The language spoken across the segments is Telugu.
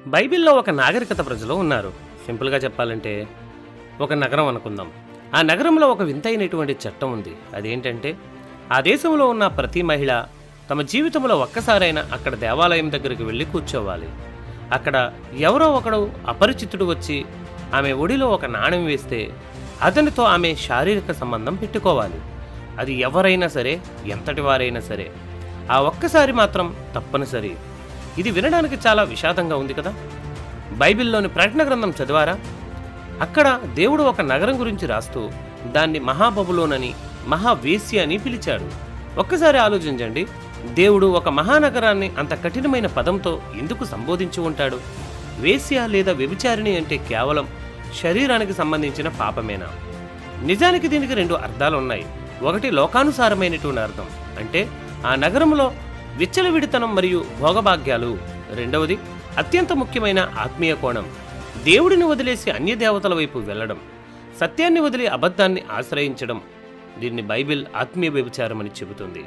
బైబిల్‌లో ఒక నాగరికత ప్రజలు ఉన్నారు. సింపుల్‌గా చెప్పాలంటే ఒక నగరం అనుకుందాం. ఆ నగరంలో ఒక వింతైనటువంటి చట్టం ఉంది. అదేంటంటే ఆ దేశంలో ఉన్న ప్రతి మహిళ తమ జీవితంలో ఒక్కసారైనా అక్కడ దేవాలయం దగ్గరికి వెళ్ళి కూర్చోవాలి. అక్కడ ఎవరో ఒకడు అపరిచితుడు వచ్చి ఆమె ఒడిలో ఒక నాణెం వేస్తే అతనితో ఆమె శారీరక సంబంధం పెట్టుకోవాలి. అది ఎవరైనా సరే, ఎంతటి వారైనా సరే. ఆ ఒక్కసారి మాత్రం తప్పనిసరి. ఇది వినడానికి చాలా విషాదంగా ఉంది కదా. బైబిల్లోని ప్రకటన గ్రంథం చదివారా? అక్కడ దేవుడు ఒక నగరం గురించి రాస్తూ దాన్ని మహాబబులోనని, మహావేశ్య అని పిలిచాడు. ఒక్కసారి ఆలోచించండి, దేవుడు ఒక మహానగరాన్ని అంత కఠినమైన పదంతో ఎందుకు సంబోధించి ఉంటాడు? వేశ్య లేదా వ్యభిచారిణి అంటే కేవలం శరీరానికి సంబంధించిన పాపమేనా? నిజానికి దీనికి రెండు అర్థాలు ఉన్నాయి. ఒకటి లోకానుసారమైనటువంటి అర్థం, అంటే ఆ నగరంలో విచ్చలవిడితనం మరియు భోగభాగ్యాలు. రెండవది అత్యంత ముఖ్యమైన ఆత్మీయ కోణం, దేవుడిని వదిలేసి అన్య దేవతల వైపు వెళ్ళడం, సత్యాన్ని వదిలి అబద్ధాన్ని ఆశ్రయించడం. దీన్ని బైబిల్ ఆత్మీయ వ్యభిచారం అని చెబుతుంది.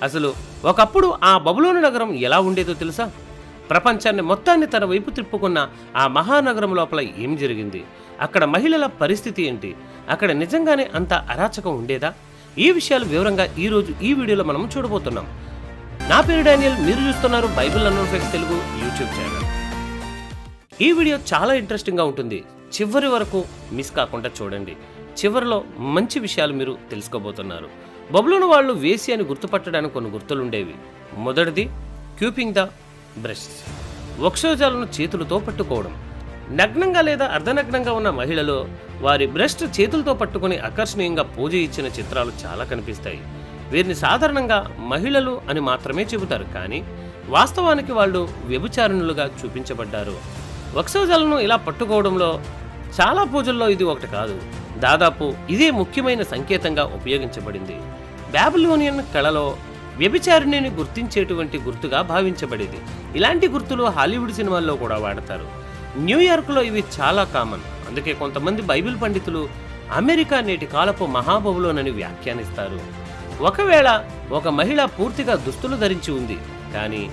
అసలు ఒకప్పుడు ఆ బబులోను నగరం ఎలా ఉండేదో తెలుసా? ప్రపంచాన్ని మొత్తాన్ని తన వైపు తిప్పుకున్న ఆ మహానగరం లోపల ఏం జరిగింది? అక్కడ మహిళల పరిస్థితి ఏంటి? అక్కడ నిజంగానే అంత అరాచకం ఉండేదా? ఈ విషయాలు వివరంగా ఈరోజు ఈ వీడియోలో మనం చూడబోతున్నాం. నా పేరు డానియల్, మీరు చూస్తున్నారు Bible unknown facts Telugu YouTube channel. ఈ వీడియో చాలా ఇంట్రెస్టింగ్గా ఉంటుంది. చివరి వరకు మిస్ కాకుండా చూడండి. చివరిలో మంచి విషయాలు మీరు తెలుసుకోబోతున్నారు. బబులోను వాళ్ళు వేసి అని గుర్తుపట్టడానికి కొన్ని గుర్తులుండేవి. మొదటిది క్యూపింగ్ ద బ్రెస్ట్స్, వక్షోజాలను చేతులతో పట్టుకోవడం. నగ్నంగా లేదా అర్ధనగ్నంగా ఉన్న మహిళలు వారి బ్రెస్ట్ చేతులతో పట్టుకుని ఆకర్షణీయంగా పూజ ఇచ్చిన చిత్రాలు చాలా కనిపిస్తాయి. వీరిని సాధారణంగా మహిళలు అని మాత్రమే చెబుతారు, కానీ వాస్తవానికి వాళ్ళు వ్యభిచారిణులుగా చూపించబడ్డారు. వక్షోజాలను ఇలా పట్టుకోవడంలో చాలా పూజల్లో ఇది ఒకటి కాదు, దాదాపు ఇదే ముఖ్యమైన సంకేతంగా ఉపయోగించబడింది. బాబిలోనియన్ కళలో వ్యభిచారిణిని గుర్తించేటువంటి గుర్తుగా భావించబడేది. ఇలాంటి గుర్తులు హాలీవుడ్ సినిమాల్లో కూడా వాడతారు. న్యూయార్క్లో ఇవి చాలా కామన్. అందుకే కొంతమంది బైబిల్ పండితులు అమెరికా నేటి కాలపు మహాబబులోనని వ్యాఖ్యానిస్తారు. ఒకవేళ ఒక మహిళ పూర్తిగా దుస్తులు ధరించి ఉంది, కానీ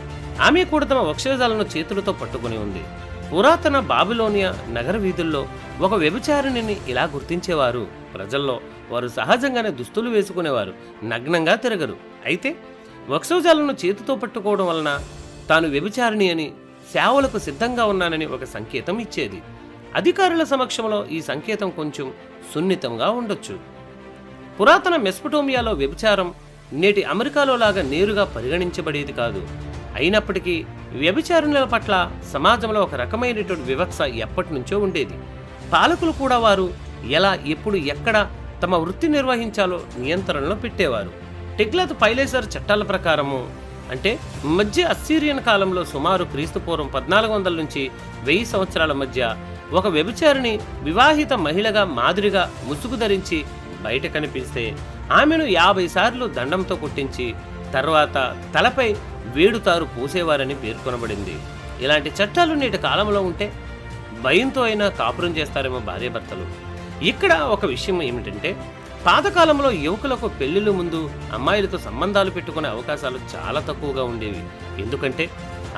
ఆమె కూడా తమ వక్షోజాలను చేతులతో పట్టుకుని ఉంది. పురాతన బాబిలోనియా నగర వీధుల్లో ఒక వ్యభిచారిణిని ఇలా గుర్తించేవారు. ప్రజల్లో వారు సహజంగానే దుస్తులు వేసుకునేవారు, నగ్నంగా తిరగరు. అయితే వక్షోజాలను చేతితో పట్టుకోవడం వలన తాను వ్యభిచారిణి అని, సేవలకు సిద్ధంగా ఉన్నానని ఒక సంకేతం ఇచ్చేది. అధికారుల సమక్షంలో ఈ సంకేతం కొంచెం సున్నితంగా ఉండొచ్చు. పురాతన మెస్పటోమియాలో వ్యభిచారం నేటి అమెరికాలో లాగా నేరుగా పరిగణించబడేది కాదు. అయినప్పటికీ వ్యభిచారుల పట్ల సమాజంలో ఒక రకమైనటువంటి వివక్ష ఎప్పటి నుంచో ఉండేది. పాలకులు కూడా వారు ఎలా, ఎప్పుడు, ఎక్కడ తమ వృత్తి నిర్వహించాలో నియంత్రణలో పెట్టేవారు. టిగ్లత్ పైలేసర్ చట్టాల ప్రకారము, అంటే మధ్య అస్సీరియన్ కాలంలో సుమారు క్రీస్తుపూర్వం 1400 నుంచి 1000 సంవత్సరాల మధ్య ఒక వ్యభిచారిణి వివాహిత మహిళగా మాదిరిగా ముసుగు ధరించి బయట కనిపిస్తే ఆమెను 50 సార్లు దండంతో కొట్టించి తర్వాత తలపై వేడుతారు పూసేవారని పేర్కొనబడింది. ఇలాంటి చట్టాలు నేటి కాలంలో ఉంటే భయంతో అయినా కాపురం చేస్తారేమో భార్యాభర్తలు. ఇక్కడ ఒక విషయం ఏమిటంటే, పాతకాలంలో యువకులకు పెళ్లిళ్ళ ముందు అమ్మాయిలతో సంబంధాలు పెట్టుకునే అవకాశాలు చాలా తక్కువగా ఉండేవి. ఎందుకంటే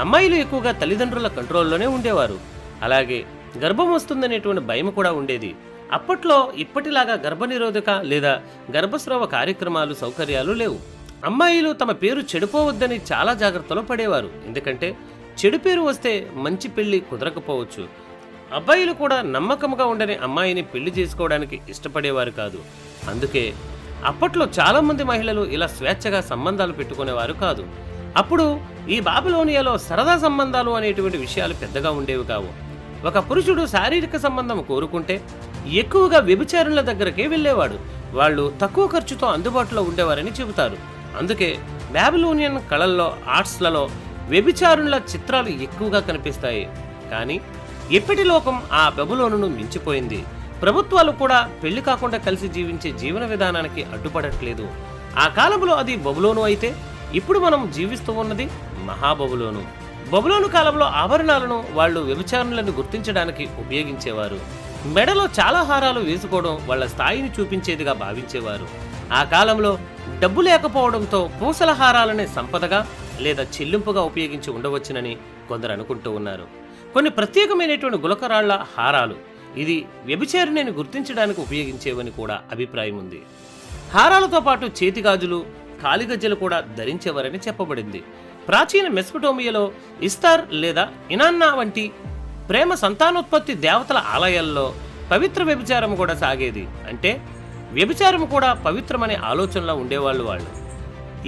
అమ్మాయిలు ఎక్కువగా తల్లిదండ్రుల కంట్రోల్లోనే ఉండేవారు. అలాగే గర్భం వస్తుందనేటువంటి భయం కూడా ఉండేది. అప్పట్లో ఇప్పటిలాగా గర్భనిరోధక లేదా గర్భస్రావ కార్యక్రమాలు, సౌకర్యాలు లేవు. అమ్మాయిలు తమ పేరు చెడిపోవద్దని చాలా జాగ్రత్తలు పడేవారు. ఎందుకంటే చెడు పేరు వస్తే మంచి పెళ్లి కుదరకపోవచ్చు. అబ్బాయిలు కూడా నమ్మకంగా ఉండని అమ్మాయిని పెళ్లి చేసుకోవడానికి ఇష్టపడేవారు కాదు. అందుకే అప్పట్లో చాలామంది మహిళలు ఇలా స్వేచ్ఛగా సంబంధాలు పెట్టుకునేవారు కాదు. అప్పుడు ఈ బాబిలోనియాలో సరదా సంబంధాలు అనేటువంటి విషయాలు పెద్దగా ఉండేవి కావు. ఒక పురుషుడు శారీరక సంబంధం కోరుకుంటే ఎక్కువగా వ్యభిచారుల దగ్గరకే వెళ్ళేవాడు. వాళ్ళు తక్కువ ఖర్చుతో అందుబాటులో ఉండేవారని చెబుతారు. అందుకే బాబిలోనియన్ కళల్లో, ఆర్ట్స్లలో వ్యభిచారుల చిత్రాలు ఎక్కువగా కనిపిస్తాయి. కానీ ఇప్పటి లోకం ఆ బబులోనును మించిపోయింది. ప్రభుత్వాలు కూడా పెళ్లి కాకుండా కలిసి జీవించే జీవన విధానానికి అడ్డుపడట్లేదు. ఆ కాలంలో అది బబులోను అయితే, ఇప్పుడు మనం జీవిస్తూ ఉన్నది మహాబబులోను. బబులోను కాలంలో ఆభరణాలను వాళ్ళు వ్యభిచారులను గుర్తించడానికి ఉపయోగించేవారు. మెడలో చాలా హారాలు వేసుకోవడం వాళ్ళ స్థాయిని చూపించేదిగా భావించేవారు. ఆ కాలంలో డబ్బు లేకపోవడంతో పూసల హారాలనే సంపదగా లేదా చెల్లింపుగా ఉపయోగించి ఉండవచ్చునని కొందరు అనుకుంటూ ఉన్నారు. కొన్ని ప్రత్యేకమైనటువంటి గులకరాళ్ల హారాలు ఇది వ్యభిచారిణిని గుర్తించడానికి ఉపయోగించేవని కూడా అభిప్రాయం ఉంది. హారాలతో పాటు చేతిగాజులు, కాలిగజ్జలు కూడా ధరించేవారని చెప్పబడింది. ప్రాచీన మెస్పటోమియాలో ఇస్తార్ లేదా ఇనాన్నా వంటి ప్రేమ సంతానోత్పత్తి దేవతల ఆలయాల్లో పవిత్ర వ్యభిచారం కూడా సాగేది. అంటే వ్యభిచారం కూడా పవిత్రమనే ఆలోచనలో ఉండేవాళ్ళు వాళ్ళు.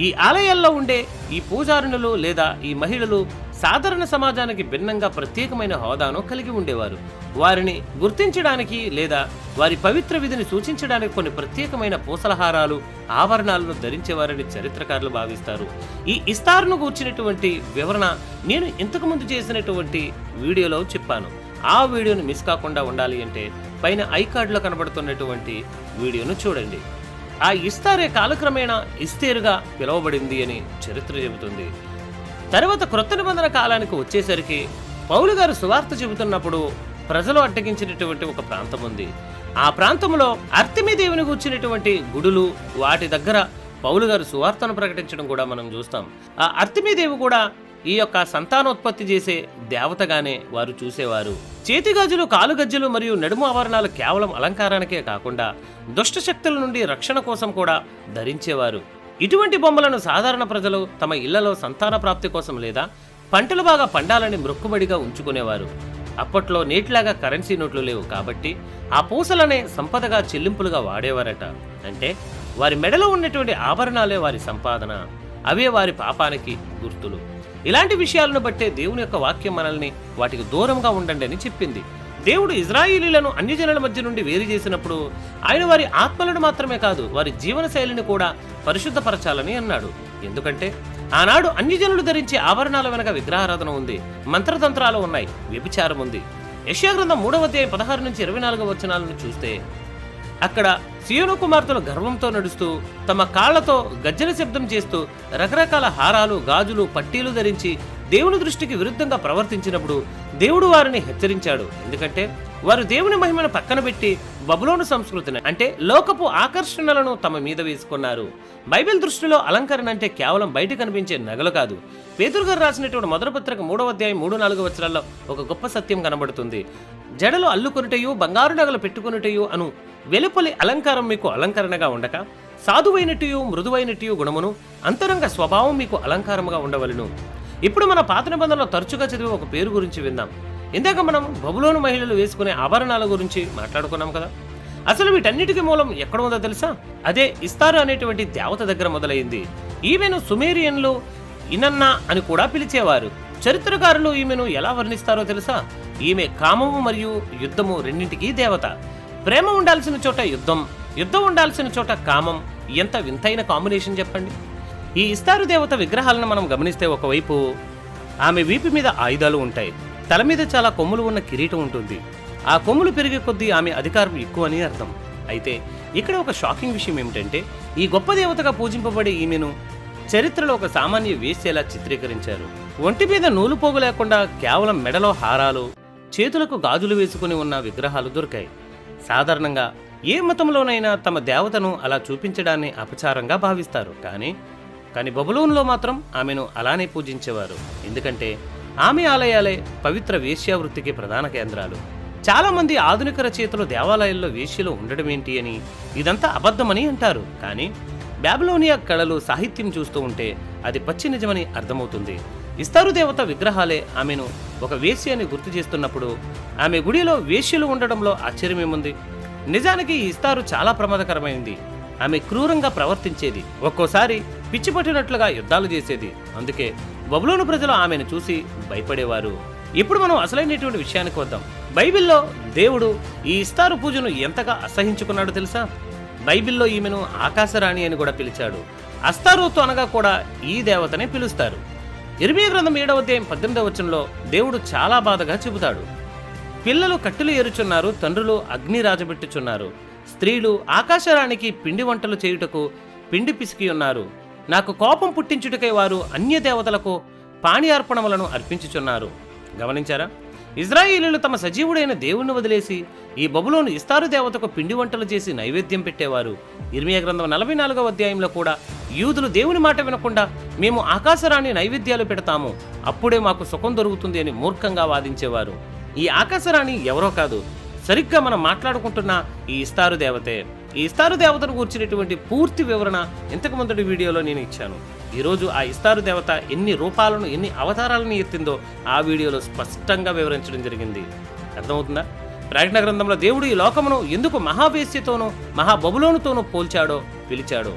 ఈ ఆలయాల్లో ఉండే ఈ పూజారుణులు లేదా ఈ మహిళలు సాధారణ సమాజానికి భిన్నంగా ప్రత్యేకమైన హోదాను కలిగి ఉండేవారు. వారిని గుర్తించడానికి లేదా వారి పవిత్ర విధిని సూచించడానికి కొన్ని ప్రత్యేకమైన పూసలహారాలు, ఆభరణాలను ధరించేవారని చరిత్రకారులు భావిస్తారు. ఈ ఇస్తార్ను గూర్చినటువంటి వివరణ నేను ఇంతకుముందు చేసినటువంటి వీడియోలో చెప్పాను. ఆ వీడియోను మిస్ కాకుండా ఉండాలి అంటే పైన ఐకార్డులో కనబడుతున్నటువంటి వీడియోను చూడండి. ఆ ఇస్తారే కాలక్రమేణా ఇస్తేరుగా పిలువబడింది అని చరిత్ర చెబుతుంది. తర్వాత క్రొత్త నిబంధన కాలానికి వచ్చేసరికి పౌలు గారు సువార్త చెబుతున్నప్పుడు ప్రజలు అడ్డగించినటువంటి ఒక ప్రాంతం ఉంది. ఆ ప్రాంతంలో అర్తిమీ దేవుని గూర్చినటువంటి గుడులు, వాటి దగ్గర పౌలు గారు సువార్తను ప్రకటించడం కూడా మనం చూస్తాం. ఆ అర్తిమీ దేవి కూడా ఈ యొక్క సంతానోత్పత్తి చేసే దేవతగానే వారు చూసేవారు. చేతిగాజులు, కాలుగజ్జలు మరియు నడుము ఆభరణాలు కేవలం అలంకారానికే కాకుండా దుష్ట శక్తుల నుండి రక్షణ కోసం కూడా ధరించేవారు. ఇటువంటి బొమ్మలను సాధారణ ప్రజలు తమ ఇళ్లలో సంతాన ప్రాప్తి కోసం లేదా పంటలు బాగా పండాలని మొక్కుబడిగా ఉంచుకునేవారు. అప్పట్లో నేటిలాగా కరెన్సీ నోట్లు లేవు కాబట్టి ఆ పూసలనే సంపదగా చెల్లింపులుగా వాడేవారట. అంటే వారి మెడలో ఉన్నటువంటి ఆభరణాలే వారి సంపాదన, అవే వారి పాపానికి గుర్తులు. ఇలాంటి విషయాలను బట్టే దేవుని యొక్క వాక్యం మనల్ని వాటికి దూరంగా ఉండండి అని చెప్పింది. దేవుడు ఇజ్రాయేలీలను అన్యజనుల మధ్య నుండి వేరు చేసినప్పుడు ఆయన వారి ఆత్మలను మాత్రమే కాదు, వారి జీవన శైలిని కూడా పరిశుద్ధపరచాలని అన్నాడు. ఎందుకంటే ఆనాడు అన్యజనులు ధరించే ఆభరణాల వెనక విగ్రహారాధన ఉంది, మంత్రతంత్రాలు ఉన్నాయి, వ్యభిచారం ఉంది. యెషయా గ్రంథం 3వ అధ్యాయం 16 నుంచి 24 వచనాలను చూస్తే అక్కడ సీయోను కుమార్తెలు గర్వంతో నడుస్తూ తమ కాళ్లతో గజ్జల శబ్దం చేస్తూ రకరకాల హారాలు, గాజులు, పట్టీలు ధరించి దేవుని దృష్టికి విరుద్ధంగా ప్రవర్తించినప్పుడు దేవుడు వారిని హెచ్చరించాడు. ఎందుకంటే వారు దేవుని మహిమను పక్కన పెట్టి బబులోను సంస్కృతిని అంటే లోకపు ఆకర్షణలను తమ మీద వేసుకున్నారు. బైబిల్ దృష్టిలో అలంకరణ అంటే కేవలం బయట కనిపించే నగలు కాదు. పేతురు గారు రాసినటువంటి మొదటి పత్రిక 3వ అధ్యాయం 3-4 వచనాల్లో ఒక గొప్ప సత్యం కనబడుతుంది. జడలు అల్లుకొనుటయు, బంగారు నగలు పెట్టుకొనుటయు అను వెలుపలి అలంకారం మీకు అలంకరణగా ఉండక సాధువైనటియు మృదువైనటియు గుణమును అంతరంగ స్వభావం మీకు అలంకారముగా ఉండవలను. ఇప్పుడు మన పాత నిబంధనలో తరచుగా చదివే ఒక పేరు గురించి విందాం. ఇందాక మనం బబులోను మహిళలు వేసుకునే ఆభరణాల గురించి మాట్లాడుకున్నాం కదా. అసలు వీటన్నిటికీ మూలం ఎక్కడ ఉందో తెలుసా? అదే ఇస్తారు అనేటువంటి దేవత దగ్గర మొదలైంది. ఈమెను సుమేరియన్లు ఇనన్నా అని కూడా పిలిచేవారు. చరిత్రకారులు ఈమెను ఎలా వర్ణిస్తారో తెలుసా? ఈమె కామము మరియు యుద్ధము రెండింటికీ దేవత. ప్రేమ ఉండాల్సిన చోట యుద్ధం, యుద్ధం ఉండాల్సిన చోట కామం. ఎంత వింతైన కాంబినేషన్ చెప్పండి. ఈ ఇస్తారు దేవత విగ్రహాలను మనం గమనిస్తే ఒకవైపు ఆమె వీపు మీద ఆయుధాలు ఉంటాయి, తల మీద చాలా కొమ్ములు ఉన్న కిరీటం ఉంటుంది. ఆ కొమ్ములు పెరిగే కొద్దీ ఆమె అధికారం ఎక్కువ అని అర్థం. అయితే ఇక్కడ ఒక షాకింగ్ విషయం ఏమిటంటే ఈ గొప్ప దేవతగా పూజింపబడే ఈమెను చరిత్రలో ఒక సామాన్య వేశ్యలా చిత్రీకరించారు. ఒంటి మీద నూలు పోగు లేకుండా కేవలం మెడలో హారాలు, చేతులకు గాజులు వేసుకుని ఉన్న విగ్రహాలు దొరికాయి. సాధారణంగా ఏ మతంలోనైనా తమ దేవతను అలా చూపించడాన్ని అపచారంగా భావిస్తారు. కానీ బబులోనులో మాత్రం ఆమెను అలానే పూజించేవారు. ఎందుకంటే ఆమె ఆలయాలే పవిత్ర వేశ్యావృత్తికి ప్రధాన కేంద్రాలు. చాలా మంది ఆధునిక రచయితలు దేవాలయాల్లో వేశ్యలు ఉండడం ఏంటి అని, ఇదంతా అబద్ధమని అంటారు. కానీ బాబిలోనియా కళలు, సాహిత్యం చూస్తూ ఉంటే అది పచ్చి నిజమని అర్థమవుతుంది. ఇస్తారు దేవత విగ్రహాలే ఆమెను ఒక వేశ్య అని గుర్తు చేస్తున్నప్పుడు ఆమె గుడిలో వేశ్యలు ఉండడంలో ఆశ్చర్యమేముంది? నిజానికి ఈ ఇస్తారు చాలా ప్రమాదకరమైంది. ఆమె క్రూరంగా ప్రవర్తించేది, ఒక్కోసారి పిచ్చి పట్టినట్లుగా యుద్ధాలు చేసేది. అందుకే బబులోను ప్రజలు ఆమెను చూసి భయపడేవారు. ఇప్పుడు మనం అసలైనటువంటి విషయానికి వద్దాం. బైబిల్లో దేవుడు ఈ ఇస్తారు పూజను ఎంతగా అసహించుకున్నాడో తెలుసా? బైబిల్లో ఈమెను ఆకాశరాణి అని కూడా పిలిచాడు. అస్తారోతు అనగా కూడా ఈ దేవతనే పిలుస్తారు. ఇర్మీయా గ్రంథం 7వ అధ్యాయం 18వ వచనంలో దేవుడు చాలా బాధగా చెబుతాడు. పిల్లలు కట్టెలు ఏరుచున్నారు, తండ్రులు అగ్ని రాజబెట్టుచున్నారు, స్త్రీలు ఆకాశరాణికి పిండి వంటలు చేయుటకు పిండి పిసికి ఉన్నారు. నాకు కోపం పుట్టించుటకై వారు అన్య దేవతలకు పాణి అర్పణములను అర్పించుచున్నారు. గమనించారా? ఇజ్రాయేలీలు తమ సజీవుడైన దేవుణ్ణి వదిలేసి ఈ బబులోను ఇస్తారు దేవతకు పిండి వంటలు చేసి నైవేద్యం పెట్టేవారు. ఇర్మీయా గ్రంథం 44వ అధ్యాయంలో కూడా యూదులు దేవుని మాట వినకుండా మేము ఆకాశరాణి నైవేద్యాలు పెడతాము, అప్పుడే మాకు సుఖం దొరుకుతుంది అని మూర్ఖంగా వాదించేవారు. ఈ ఆకాశరాణి ఎవరో కాదు, సరిగ్గా మనం మాట్లాడుకుంటున్న ఈ ఇస్తారు దేవతే. ఈ ఇస్తారు దేవతను కూర్చున్నటువంటి పూర్తి వివరణ ఇంతకు ముందటి వీడియోలో నేను ఇచ్చాను. ఈరోజు ఆ ఇస్తారు దేవత ఎన్ని రూపాలను, ఎన్ని అవతారాలను ఎత్తిందో ఆ వీడియోలో స్పష్టంగా వివరించడం జరిగింది. అర్థమవుతుందా? ప్రకటన గ్రంథంలో దేవుడు ఈ లోకమును ఎందుకు మహావేశ్యతోనూ మహాబబులోనుతోనూ పోల్చాడో, పిలిచాడో.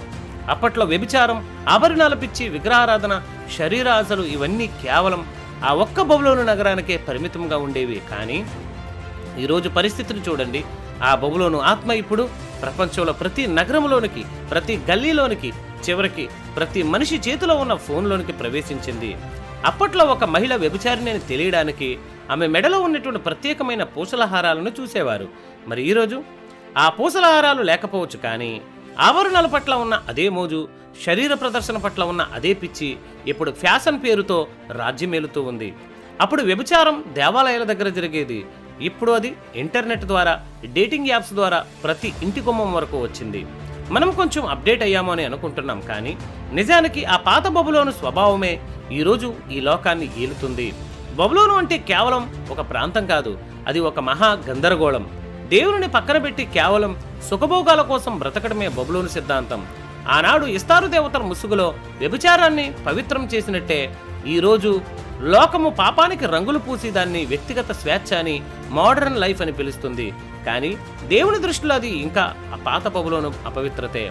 అప్పట్లో వ్యభిచారం, ఆభరణాల పిచ్చి, విగ్రహారాధన, శరీరాశలు ఇవన్నీ కేవలం ఆ ఒక్క బబులోను నగరానికే పరిమితంగా ఉండేవి. కానీ ఈరోజు పరిస్థితిని చూడండి. ఆ బబులోను ఆత్మ ఇప్పుడు ప్రపంచంలో ప్రతి నగరంలోనికి, ప్రతి గల్లీలోనికి, చివరికి ప్రతి మనిషి చేతిలో ఉన్న ఫోన్లోనికి ప్రవేశించింది. అప్పట్లో ఒక మహిళ వ్యభిచారిణి అని తెలియడానికి ఆమె మెడలో ఉన్నటువంటి ప్రత్యేకమైన పూసలహారాలను చూసేవారు. మరి ఈరోజు ఆ పూసలహారాలు లేకపోవచ్చు, కానీ ఆభరణాల పట్ల ఉన్న అదే మోజు, శరీర ప్రదర్శన పట్ల ఉన్న అదే పిచ్చి ఇప్పుడు ఫ్యాషన్ పేరుతో రాజ్యమేలుతూ ఉంది. అప్పుడు వ్యభిచారం దేవాలయాల దగ్గర జరిగేది. ఇప్పుడు అది ఇంటర్నెట్ ద్వారా, డేటింగ్ యాప్స్ ద్వారా ప్రతి ఇంటి గుమ్మం వరకు వచ్చింది. మనం కొంచెం అప్డేట్ అయ్యాము అని అనుకుంటున్నాం, కానీ నిజానికి ఆ పాత బబులోను స్వభావమే ఈరోజు ఈ లోకాన్ని ఏలుతుంది. బబులోను అంటే కేవలం ఒక ప్రాంతం కాదు, అది ఒక మహా గందరగోళం. దేవుని పక్కన పెట్టి కేవలం సుఖభోగాల కోసం బ్రతకడమే బబులోను సిద్ధాంతం. ఆనాడు ఇస్తారు దేవతల ముసుగులో వ్యభిచారాన్ని పవిత్రం చేసినట్టే ఈరోజు లోకము పాపానికి రంగులు పూసి దాన్ని వ్యక్తిగత స్వేచ్ఛ అని, మోడర్న్ లైఫ్ అని పిలుస్తుంది. కానీ దేవుని దృష్టిలో అది ఇంకా ఆ పాత బబులోను అపవిత్రతే.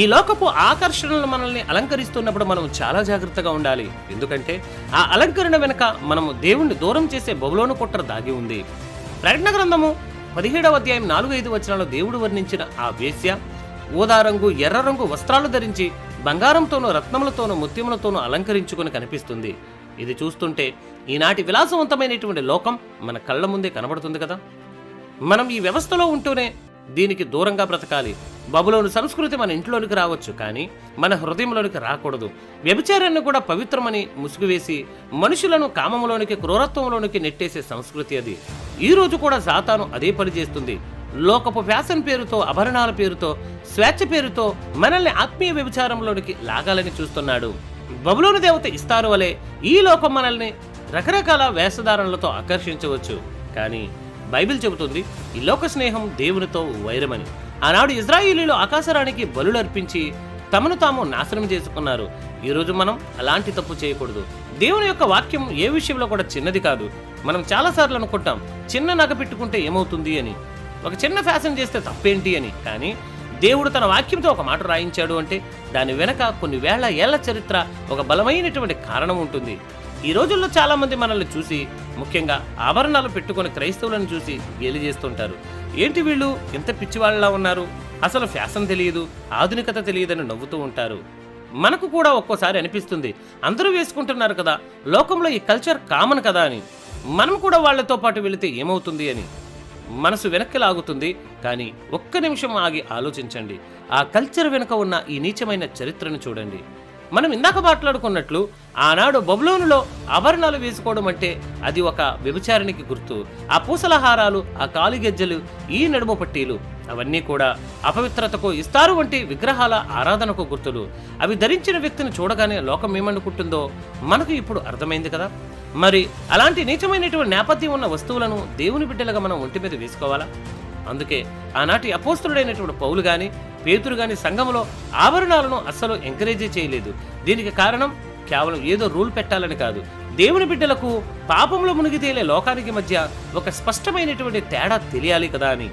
ఈ లోకపు ఆకర్షణలు మనల్ని అలంకరిస్తున్నప్పుడు మనం చాలా జాగ్రత్తగా ఉండాలి. ఎందుకంటే ఆ అలంకరణ వెనుక మనము దేవుణ్ణి దూరం చేసే బబులోను కుట్ర దాగి ఉంది. ప్రకటన గ్రంథము 17వ అధ్యాయం 4-5 వచనాల్లో దేవుడు వర్ణించిన ఆ వేశ్య ఊదా రంగు, ఎర్ర రంగు వస్త్రాలు ధరించి బంగారంతోనూ, రత్నములతోనూ, ముత్యములతోనూ అలంకరించుకుని కనిపిస్తుంది. ఇది చూస్తుంటే ఈనాటి విలాసవంతమైనటువంటి లోకం మన కళ్ళ ముందే కనబడుతుంది కదా. మనం ఈ వ్యవస్థలో ఉంటూనే దీనికి దూరంగా బ్రతకాలి. బబులోను సంస్కృతి మన ఇంట్లోనికి రావచ్చు, కానీ మన హృదయంలోనికి రాకూడదు. వ్యభిచారాన్ని కూడా పవిత్రమని ముసుగువేసి మనుషులను కామములోనికి, క్రూరత్వంలోనికి నెట్టేసే సంస్కృతి అది. ఈ రోజు కూడా సాతాను అదే పని చేస్తుంది. లోకపు ఫ్యాషన్ పేరుతో, ఆభరణాల పేరుతో, స్వేచ్ఛ పేరుతో మనల్ని ఆత్మీయ వ్యభిచారంలోనికి లాగాలని చూస్తున్నాడు. బబులోను దేవత ఇస్తారు వలె ఈ లోకం మనల్ని రకరకాల వేషధారణలతో ఆకర్షించవచ్చు, కానీ బైబిల్ చెబుతుంది ఈ లోక స్నేహం దేవునితో వైరమని. ఆనాడు ఇజ్రాయేలీలు ఆకాశరానికి బలులు అర్పించి తమను తాము నాశనం చేసుకున్నారు. ఈరోజు మనం అలాంటి తప్పు చేయకూడదు. దేవుని యొక్క వాక్యం ఏ విషయంలో కూడా చిన్నది కాదు. మనం చాలాసార్లు అనుకుంటాం చిన్న నగ పెట్టుకుంటే ఏమవుతుంది అని, ఒక చిన్న ఫ్యాషన్ చేస్తే తప్పేంటి అని. కానీ దేవుడు తన వాక్యంతో ఒక మాట రాయించాడు అంటే దాని వెనక కొన్ని వేల ఏళ్ల చరిత్ర, ఒక బలమైనటువంటి కారణం ఉంటుంది. ఈ రోజుల్లో చాలా మంది మనల్ని చూసి, ముఖ్యంగా ఆభరణాలు పెట్టుకుని క్రైస్తవులను చూసి గేలి చేస్తుంటారు. ఏంటి వీళ్ళు ఎంత పిచ్చివాళ్ళలా ఉన్నారు, అసలు ఫ్యాషన్ తెలియదు, ఆధునికత తెలియదని నవ్వుతూ ఉంటారు. మనకు కూడా ఒక్కోసారి అనిపిస్తుంది అందరూ వేసుకుంటున్నారు కదా, లోకంలో ఈ కల్చర్ కామన్ కదా అని. మనం కూడా వాళ్ళతో పాటు వెళితే ఏమవుతుంది అని మనసు వెనక్కి లాగుతుంది. కానీ ఒక్క నిమిషం ఆగి ఆలోచించండి. ఆ కల్చర్ వెనుక ఉన్న ఈ నీచమైన చరిత్రను చూడండి. మనం ఇందాక మాట్లాడుకున్నట్లు ఆనాడు బబులోనులో ఆభరణాలు వేసుకోవడం అంటే అది ఒక వ్యభిచారానికి గుర్తు. ఆ పూసలహారాలు, ఆ కాలిగెజ్జలు, ఈ నడుము పట్టీలు అవన్నీ కూడా అపవిత్రతకు, ఇస్తారు వంటి విగ్రహాల ఆరాధనకు గుర్తులు. అవి ధరించిన వ్యక్తిని చూడగానే లోకం ఏమనుకుంటుందో మనకు ఇప్పుడు అర్థమైంది కదా. మరి అలాంటి నీచమైనటువంటి నేపథ్యం ఉన్న వస్తువులను దేవుని బిడ్డలుగా మనం ఒంటి మీద వేసుకోవాలా? అందుకే ఆనాటి అపోస్తలుడైనటువంటి పౌలు గాని, పేతురు గాని సంఘంలో ఆభరణాలను అస్సలు ఎంకరేజ్ చేయలేదు. దీనికి కారణం కేవలం ఏదో రూల్ పెట్టాలని కాదు, దేవుని బిడ్డలకు పాపంలో మునిగి తేలే లోకానికి మధ్య ఒక స్పష్టమైనటువంటి తేడా తెలియాలి కదా అని.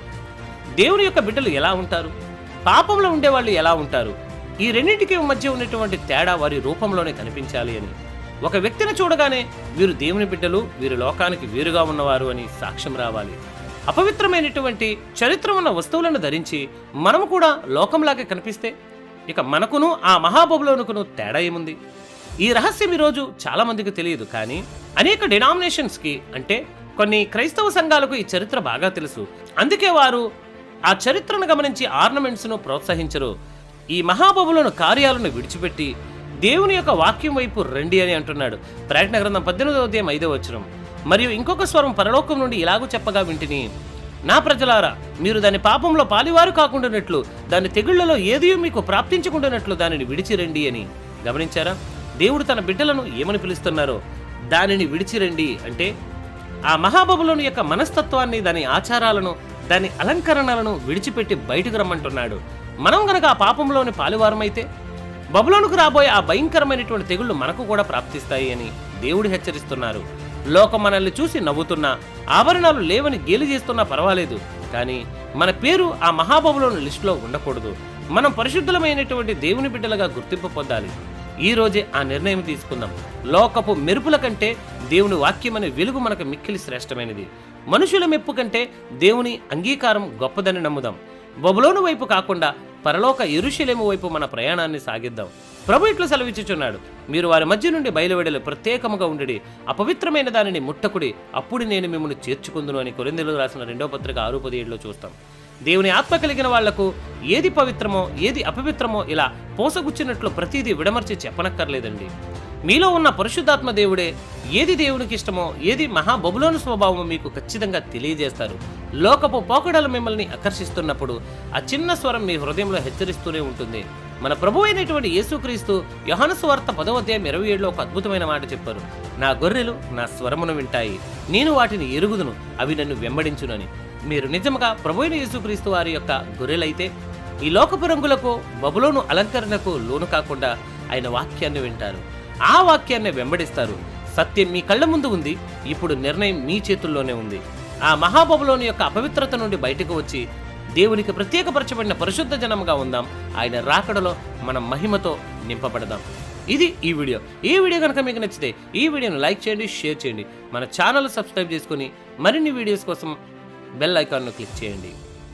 దేవుని యొక్క బిడ్డలు ఎలా ఉంటారు, పాపంలో ఉండేవాళ్ళు ఎలా ఉంటారు, ఈ రెండింటికి మధ్య ఉన్నటువంటి తేడా వారి రూపంలోనే కనిపించాలి అని. ఒక వ్యక్తిని చూడగానే వీరు దేవుని బిడ్డలు, వీరు లోకానికి వేరుగా ఉన్నవారు అని సాక్ష్యం రావాలి. అపవిత్రమైనటువంటి చరిత్ర ఉన్న వస్తువులను ధరించి మనము కూడా లోకంలాగే కనిపిస్తే ఇక మనకును ఆ మహాబబులోనుకును తేడా ఏముంది? ఈ రహస్యం ఈరోజు చాలా మందికి తెలియదు. కానీ అనేక డినామినేషన్స్కి, అంటే కొన్ని క్రైస్తవ సంఘాలకు ఈ చరిత్ర బాగా తెలుసు. అందుకే వారు ఆ చరిత్రను గమనించి ఆర్నమెంట్స్ను ప్రోత్సహించరు. ఈ మహాబబులోను కార్యాలను విడిచిపెట్టి దేవుని యొక్క వాక్యం వైపు రండి అని అంటున్నాడు. ప్రకటన గ్రంథం 18వ అధ్యాయం 5వ వచనం. మరియు ఇంకొక స్వరం పరలోకం నుండి ఇలాగూ చెప్పగా వింటిని, నా ప్రజలారా, మీరు దాని పాపంలో పాలివారు కాకుండానట్లు, దాని తెగుళ్లలో ఏది మీకు ప్రాప్తించకుండానట్లు దానిని విడిచిరండి అని. గమనించారా? దేవుడు తన బిడ్డలను ఏమని పిలుస్తున్నారో. దానిని విడిచిరండి అంటే ఆ మహాబబులోని యొక్క మనస్తత్వాన్ని, దాని ఆచారాలను, దాని అలంకరణలను విడిచిపెట్టి బయటకు రమ్మంటున్నాడు. మనం గనక ఆ పాపంలోని పాలువారమైతే బబులోనుకు రాబోయే ఆ భయంకరమైనటువంటి తెగుళ్లు మనకు కూడా ప్రాప్తిస్తాయి అని దేవుడు హెచ్చరిస్తున్నారు. లోకం మనల్ని చూసి నవ్వుతున్నా, ఆభరణాలు లేవని గేలి చేస్తున్నా పర్వాలేదు, కానీ మన పేరు ఆ మహాబబులోని లిస్టులో ఉండకూడదు. మనం పరిశుద్ధులమైనటువంటి దేవుని బిడ్డలుగా గుర్తింపు పొందాలి. ఈ రోజే ఆ నిర్ణయం తీసుకుందాం. లోకపు మెరుపుల కంటే దేవుని వాక్యం అనే వెలుగు మనకు మిక్కిలి శ్రేష్టమైనది. మనుషుల మెప్పు కంటే దేవుని అంగీకారం గొప్పదని నమ్ముదాం. బబులోను వైపు కాకుండా పరలోక యెరూషలేము వైపు మన ప్రయాణాన్ని సాగిద్దాం. ప్రభు ఇట్లా సెలవిచ్చుచున్నాడు, మీరు వారి మధ్య నుండి బయలువెడలు ప్రత్యేకముగా ఉండి అపవిత్రమైన దానిని ముట్టకుడి, అప్పుడు నేను మిమ్మల్ని చేర్చుకుందును అని కొరింథీయులకు రాసిన 2వ పత్రిక 6:17 చూస్తాం. దేవుని ఆత్మ కలిగిన వాళ్లకు ఏది పవిత్రమో ఏది అపవిత్రమో ఇలా పోసగుచ్చినట్లు ప్రతిదీ విడమర్చి చెప్పనక్కర్లేదండి. మీలో ఉన్న పరిశుద్ధాత్మ దేవుడే ఏది దేవునికి ఇష్టమో, ఏది మహాబబులోను స్వభావమో మీకు ఖచ్చితంగా తెలియజేస్తారు. లోకపు పోకడలు మిమ్మల్ని ఆకర్షిస్తున్నప్పుడు ఆ చిన్న స్వరం మీ హృదయంలో హెచ్చరిస్తూనే ఉంటుంది. మన ప్రభు అయినటువంటి యేసుక్రీస్తు యోహాను సువార్త 10:27 ఒక అద్భుతమైన మాట చెప్పారు, నా గొర్రెలు నా స్వరమును వింటాయి, నేను వాటిని ఎరుగుదును, అవి నన్ను వెంబడించునని. మీరు నిజంగా ప్రభు అయిన యేసుక్రీస్తు వారి యొక్క గొర్రెలైతే ఈ లోకపు రంగులకు, బబులోను అలంకరణకు లోను కాకుండా ఆయన వాక్యాన్ని వింటారు, ఆ వాక్యాన్ని వెంబడిస్తారు. సత్యం మీ కళ్ళ ముందు ఉంది, ఇప్పుడు నిర్ణయం మీ చేతుల్లోనే ఉంది. ఆ మహాబబులోని యొక్క అపవిత్రత నుండి బయటకు వచ్చి దేవునికి ప్రత్యేకపరచబడిన పరిశుద్ధ జనముగా ఉందాం. ఆయన రాకడలో మనం మహిమతో నింపబడదాం. ఇది ఈ వీడియో కనుక మీకు నచ్చితే ఈ వీడియోను లైక్ చేయండి, షేర్ చేయండి. మన ఛానల్ సబ్స్క్రైబ్ చేసుకుని మరిన్ని వీడియోస్ కోసం బెల్ ఐకాన్ను క్లిక్ చేయండి.